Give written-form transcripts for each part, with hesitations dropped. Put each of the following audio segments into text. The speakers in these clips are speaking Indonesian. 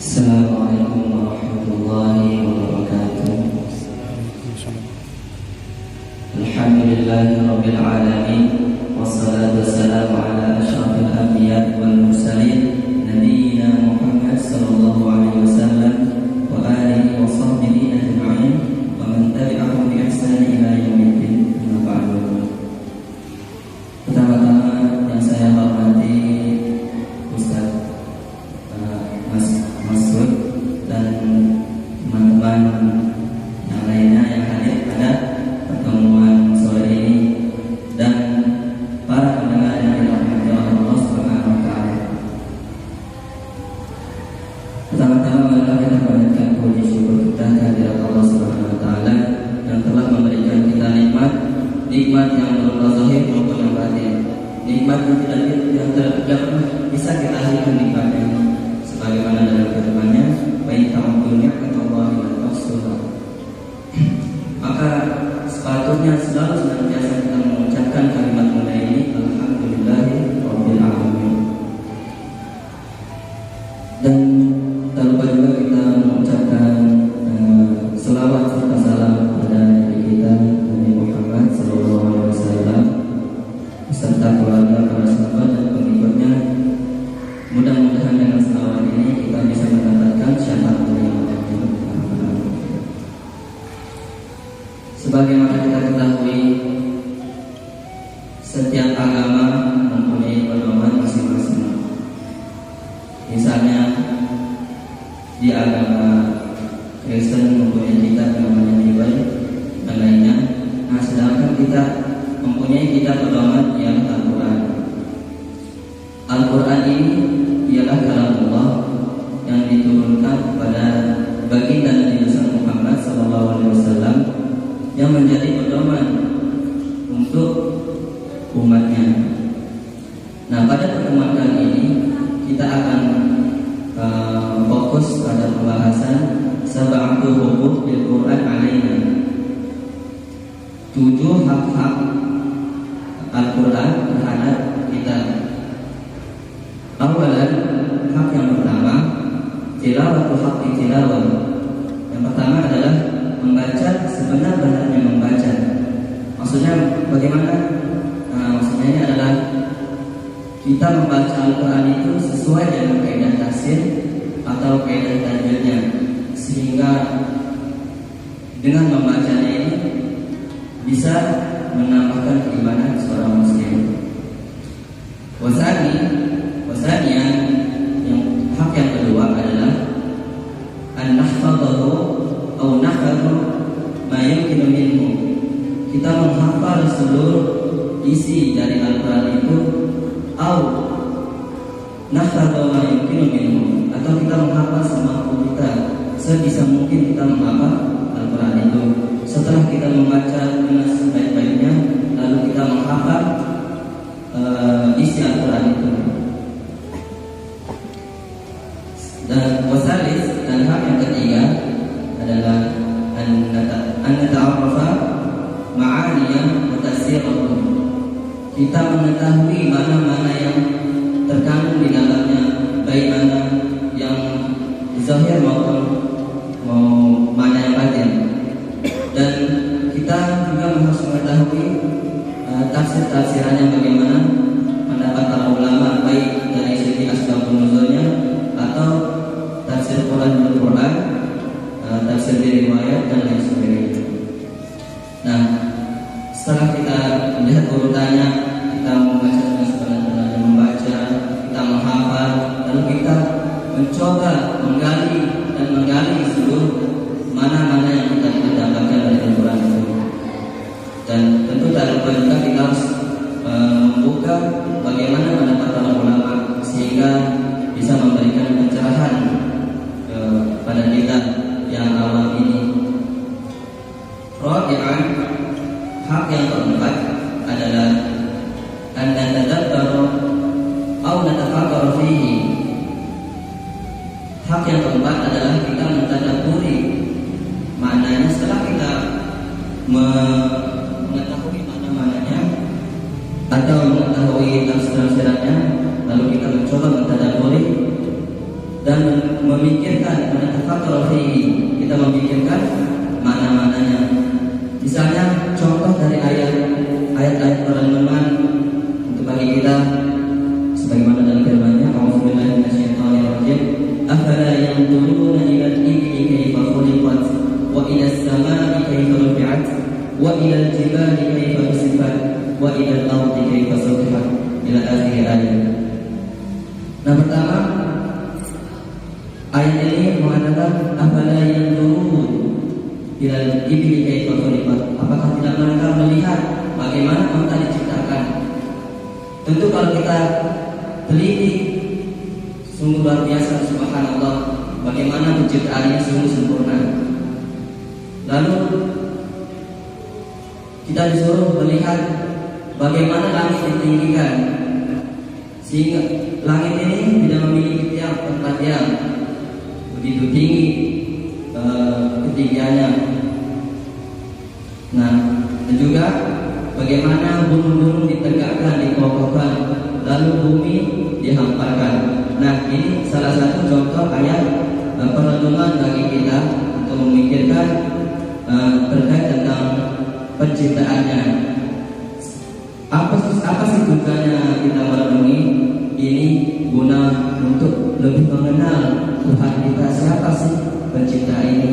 Assalamualaikum warahmatullahi wabarakatuh. Alhamdulillahi rabbil alamin, wassalatu wassalamu ala asyrafil anbiya wal mursalin, nabiyyina Muhammad sallallahu alaihi wasallam wa alihi wa sahbihi ajma'in wa man tabi'ahum bi ihsan ila yaumiddin. Amma ba'du. Pertama-tama yang saya hormati Ustaz Mas Masud dan teman-teman yang lainnya yang hadir pada pertemuan sore ini, dan para pendengar yang dirahmati Allah Subhanahu wa taala. Pertama-tama marilah kita panjatkan puji syukur kita kehadirat Allah Subhanahu wa taala yang telah memberikan kita nikmat yang berupa zahir maupun yang batin. Nikmat yang tidak pernah bisa kita hitung nikmatnya. Bagaimana dalam firman-Nya, "Baik ta'budu ni'matallahi wa tuhsuha." Maka sepatutnya selalu senantiasa kita mengucapkan kalimat mulia ini, alhamdulillahirabbil alamin. Dan tak lupa juga kita mengucapkan selawat serta salam kepada Nabi kita Nabi Muhammad sallallahu alaihi wasallam beserta keluarga, para sahabat dan pengikutnya. Mudah-mudahan dengan selawat ini kita bisa mendapatkan syafaat mulia. Sebagaimana kita ketahui, setiap agama mempunyai pedoman masing-masing. Misalnya di agama Kristen mempunyai kitab namanya Bible dan lainnya. Nah, sedangkan kita mempunyai kitab pedoman yang Al-Quran. Al-Quran ini ialah kalamullah yang diturunkan kepada baginda Nabi Muhammad SAW yang menjadi pedoman untuk umatnya. Nah, pada pertemuan kali ini kita akan fokus pada pembahasan sab'atul huquq bil Quran alaina. 7 hak-hak Al-Quran terhadap kita. Awalan, hak yang pertama, tilawatul haqqi tilawah. Yang pertama adalah membaca sebenar-benarnya membaca. Maksudnya bagaimana? Maksudnya ini adalah kita membaca Al-Quran itu sesuai dengan kaidah tafsir atau kaidah tajwidnya, sehingga dengan membacanya ini bisa menambahkan keimanan seorang muslim. Wasanya yang hak yang kedua adalah an-nahfadhu atau nahfadhu ma yumkinu minhu. Kita menghafal seluruh isi dari Al-Quran itu, atau nahfadhu ma yumkinu minhu, atau kita menghafal semampu kita, sebisa mungkin kita menghafal Al-Quran itu. Setelah kita membaca dengan sebaik-baiknya, lalu kita menghafal isi Al-Quran itu. Dan wasalis, dan hak yang ketiga adalah an nata'arrafa ma'aniya wa tafsirahu. Kita mengetahui mana-mana yang terkandung di dalamnya, baik mana yang zahir maupun mana yang batin. Dan kita juga harus mengetahui tafsir-tafsirannya, bagaimana pendapat para ulama, baik dari segi asbabun nuzulnya atau tafsir Quran bil Quran, tafsir riwayat dan lain sebagainya. Nah, setelah kita melihat urutannya, kita membaca dengan sebenar-benarnya membaca, kita menghafal, lalu kita mencoba menggali seluruh mana-mana yang kita dapatkan dari Al-Quran itu. Dan tentu tak lupa juga kita harus membuka bagaimana pendapat para ulama, sehingga bisa memberikan pencerahan kepada kita yang awam ini. Rabi'an, hak yang keempat adalah an natadabbaru aw natafakkaru fihi. Hak yang keempat adalah kita mentadabburi maknanya. Setelah kita mengetahui makna-maknanya atau mengetahui tafsir-tafsirannya, lalu kita mencoba mentadabburi dan memikirkan, menatafakkur fihi, kita memikirkan mana-mananya. Misalnya contoh dari ayat-ayat perenungan untuk bagi kita sebagaimana dalam firman-Nya, A'udzubillahi minasyaitonirrajim, afala yanzuruna ila al-ibli kayfa khuliqat wa ila as-samaa'i kayfa rufi'at wa ila al-jibali kayfa nusifat wa ila al-ardi kayfa sutihat, ila akhir ayat. Nah, pertama ayat ini mengatakan afala yanzuruna ila al-ibli kayfa khuliqat, apakah tidak mereka melihat bagaimana unta diciptakan? Tentu kalau kita teliti, sungguh luar biasa, subhanallah, bagaimana penciptaannya sungguh sempurna. Lalu kita disuruh melihat bagaimana langit ditinggikan, sehingga langit ini tidak memiliki tiang tempat yang begitu tinggi ketinggiannya. Nah, dan juga bagaimana gunung-gunung ditegakkan, dikokohkan, lalu bumi dihamparkan. Nah, ini salah satu contoh ayat perenungan bagi kita untuk memikirkan terkait tentang penciptaannya. Apa sih tujuannya kita merenungi? Ini guna untuk lebih mengenal Tuhan kita, siapa sih pencipta ini.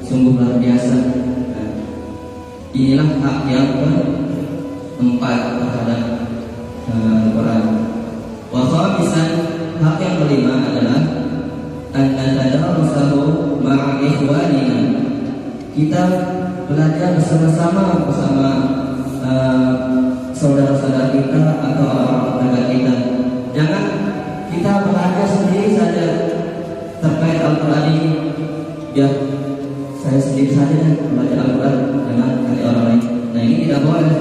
Sungguh luar biasa. Nah, inilah hak yang keempat terhadap Al-Quran. Wa khamisan, hak yang kelima adalah an-natadarusahu ma'a ikhwanina. Kita belajar bersama-sama bersama saudara-saudara kita atau orang-orang tetangga kita. Jangan kita belajar sendiri saja terkait Al-Quran ini. Ya, saya sendiri saja belajar Al-Quran, jangan dari orang lain. Nah, ini tidak boleh.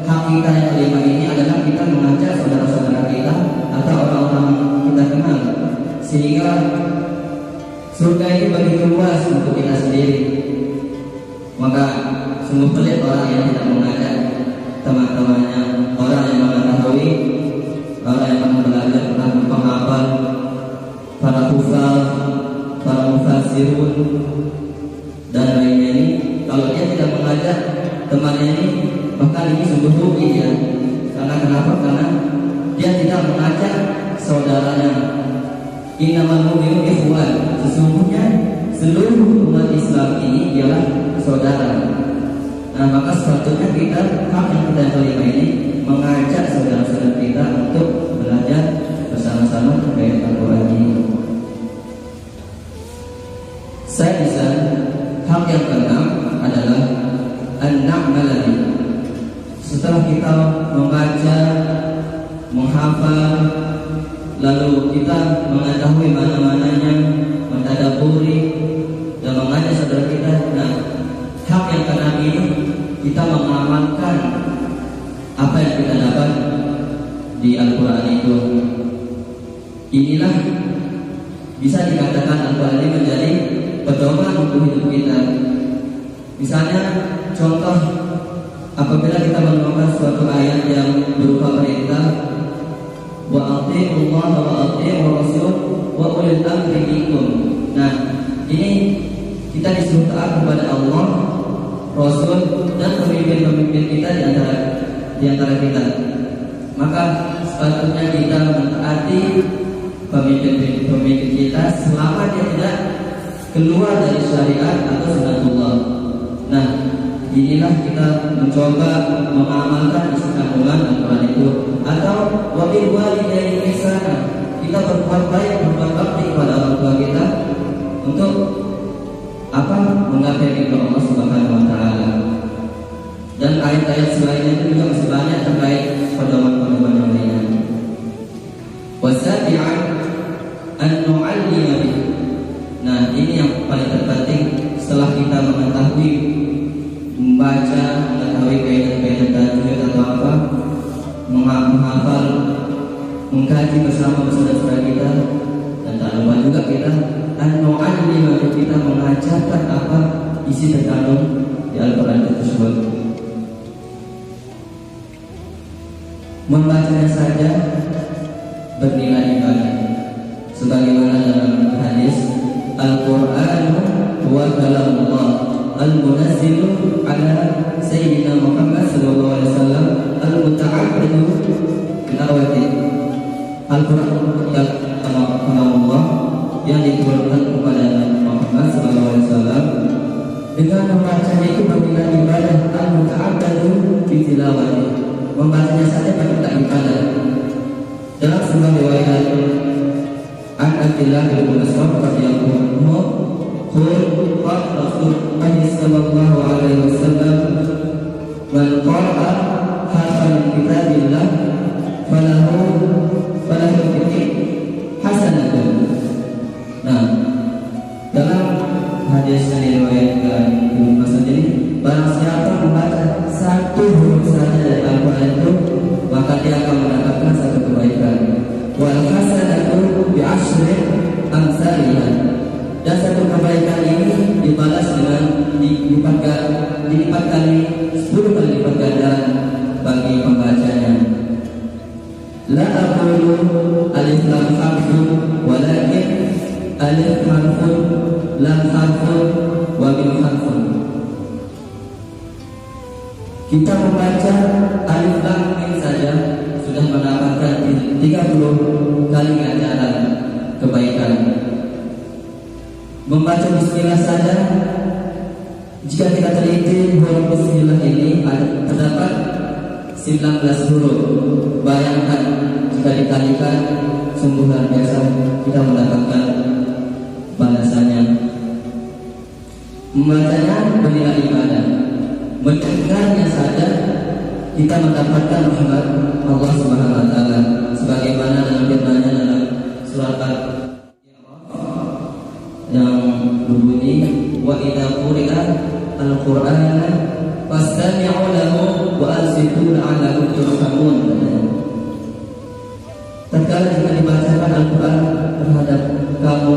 Hak kita yang kelima ini adalah kita mengajak saudara-saudara kita atau orang-orang kita kenal, sehingga surga ini begitu luas untuk kita sendiri. Maka sungguh pelit orang yang tidak mengajak teman-temannya, orang yang mengetahui, orang yang pernah belajar, pernah penghafal, para hufal, para mufassirun dan lainnya ini. Kalau dia tidak mengajak temannya ini, maka ini sungguh rugi ya. Karena kenapa? Karena dia tidak mengajak saudaranya. Innamal mu'minuna ikhwan. Sesungguhnya seluruh umat Islam ini ialah saudara. Nah, maka sepatutnya kita, hak yang kita terima ini, mengajak saudara-saudara kita untuk belajar bersama-sama terkait Al-Quran ini. Saya bisa, hak yang keenam adalah an-na'mal bihi. Setelah kita membaca, menghafal, lalu kita mengetahui mana-mananya, mentadaburi dan mengajak saudara kita. Nah, hak yang keenam ini kita mengamalkan apa yang kita dapat di Al-Quran itu. Inilah bisa dikatakan Al-Quran ini menjadi pedoman untuk hidup kita. Misalnya contoh, apabila kita menemukan suatu ayat yang berupa perintah wa atii'ullaha wa atii'ur rasul wa ulil amri minkum. Nah, ini kita disuruh taat kepada Allah, Rasul dan pemimpin-pemimpin kita di antara kita. Maka sepatutnya kita mentaati pemimpin kita selama dia tidak keluar dari syariat atau sunatullah. Nah, inilah kita mencoba mengamalkan isi kandungan Al-Quran itu. Atau wabil walidaini ihsana, kita berbuat baik, berbuat bakti kepada orang tua kita untuk apa? Menggapai ridho Allah Subhanahu wa taala. Dan ayat-ayat selainnya itu juga masih banyak terkait pedoman-pedoman yang lainnya. Wasabi'an an nu'allima bihi. Nah, ini yang paling terpenting setelah kita mengetahui, membaca, mengetahui kaidah-kaidah tajwid atau apa, menghafal, mengkaji bersama saudara-saudara kita, dan tak lupa juga kita an-nu'allima, kita mengajarkan apa isi terkandung di Al-Quran tersebut. Membacanya saja bernilai ibadah, sebagaimana dalam hadis Al-Qur'anu huwa kalamullah al-munazzilu ala sayyidina Muhammad sallallahu alaihi wasallam al-muta'abbidu binawati. Al-Qur'an yang kalamullah yang diturunkan kepada Muhammad sallallahu alaihi wasallam. Dengan membacanya itu membina ibadah al-muta'abbadu bi tilawati. Membacanya saja tak ibadah. Dalam sebuah riwayat an Abdullah bin Mas'ud radhiyallahu anhu, qala Rasulullah sallallahu alaihi wasallam, man qara'a harfan min kitabillah falahu bihi hasanatun. Nah, dalam hadis yang diriwayatkan Ibnu Mas'ud ini, barang siapa membaca satu huruf saja dari Al-Quran itu, maka dia akan mendapatkan satu kebaikan. Wal hasanatu bi asyri amsalihha. Dan satu kebaikan ini dibalas dengan dilipat kali 10 kali lipat ganda bagi pembacanya. La aqulu alif lam harfun walakin alif harfun lam harfun wa mim harfun. Kita membaca alif lam mim saja sudah mendapatkan 30 kali ganjaran kebaikan. Membaca bismillah saja, jika kita teliti huruf bismillah ini terdapat 19 huruf. Bayangkan jika dikalikan, sungguh luar biasa kita mendapatkan balasannya. Membacanya bernilai ibadah. Mendengarnya saja kita mendapatkan rahmat Allah Subhanahu wa taala, sebagaimana dalam firman-Nya dalam surat yang berbunyi, wa idza quri'a al-Qur'an fastami'u lahu wa ansitu la'allakum turhamun. Tatkala jika dibacakan Al-Quran terhadap kamu,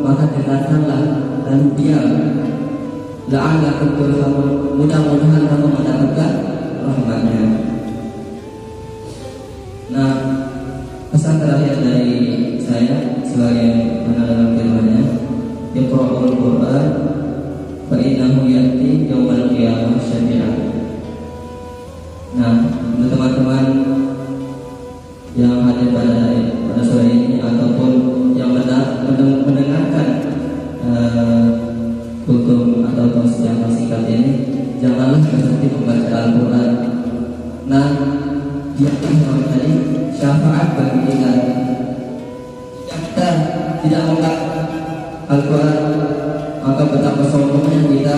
maka dengarkanlah lalu diam. La'allakum turhamun, mudah-mudahan kamu mendapatkan rahmatnya. Nah, pesan terakhir dari saya sebagai mana dalam firman-Nya, Iqra'ul Qur'an fa innahu ya'ti yaumal qiyamah syafi'an. Nah, untuk teman-teman yang hadir pada sore ini ataupun yang mendengarkan hukum atau tausiah yang singkat ini, janganlah berhenti membaca Al-Quran. Nah, dia tadi syafaat bagi kita. Kita tidak membaca Al-Quran, maka betapa sombongnya kita.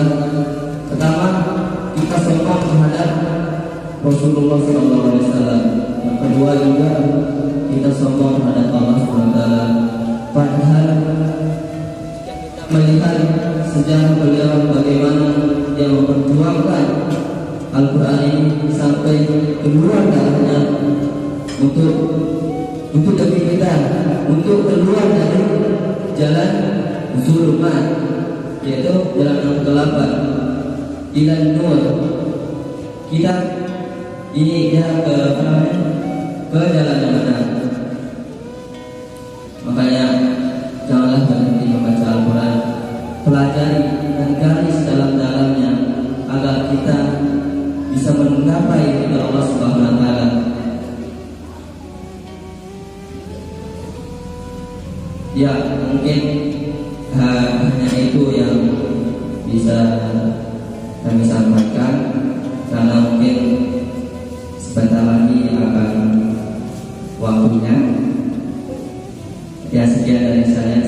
Pertama, kita sombong terhadap Rasulullah SAW. Yang kedua juga kita sombong terhadap Allah SWT. Padahal kita melihat sejarah beliau bagaimana dia memperjuangkan Al-Quran ini sampai keluar darahnya untuk demi kita, untuk keluar dari jalan zulumat, yaitu jalan yang kegelapan, ilan nur. Kita ini dia ke jalan yang benar. Makanya janganlah berhenti membaca Al-Quran, pelajari dan gali sedalam-dalamnya agar kita bisa menggapai ridha Allah Subhanahu wa taala. Ya, mungkin hanya itu yang bisa kami sampaikan, karena mungkin sebentar lagi akan waktunya. Ya, sekian dari saya.